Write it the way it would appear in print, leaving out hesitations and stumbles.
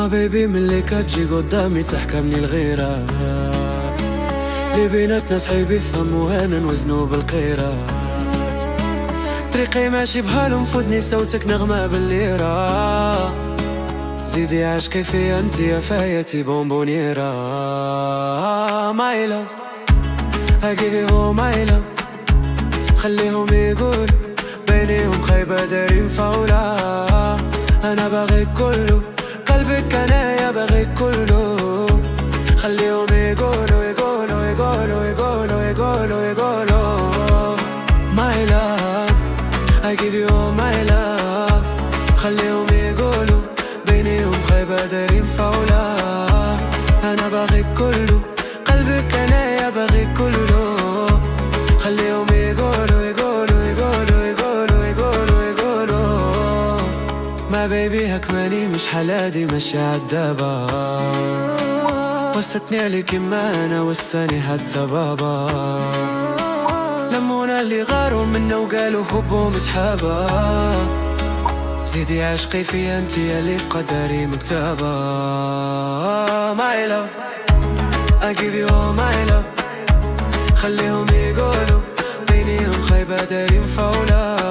ما بيبي من اللي كتجي قدامي تحكمني الغيرة، اللي بيناتنا صحيب يفهموا هانا نوزنوا بالقيرات. طريقي ماشي بحالهم فودني صوتك نغمة بالليرة، زيدي عاش كيفي انت يا فايتي بونبونيرة. My love I give you all my love، خليهم يقول بينيهم خيبة دارين فولة. أنا باغيك كله، قلبك أنا يا باغيك كله، خليهم يقولوا يقولوا يقولوا يقولوا يقولوا يقولوا. My love I give you all my love، خليهم يقولوا بينيهم خيبة دارين فولة. أنا باغيك كله، قلبك أنا يا باغيك كله، خليهم يقولوا يقولوا يقولوا يقولوا يقولوا يقولوا. ما بيبي هك ماني مش حلادي ماشي عالدابة، وستني عليك ما أنا وساني حتى بابا. لمونا اللي غاروا منا وقالوا حبهم صحابة، زيدي عشقي في انت يا اللي في قدري مكتابة. My love I give you all my love، خليهم يقولوا بينيهم خيبة دارين فولة.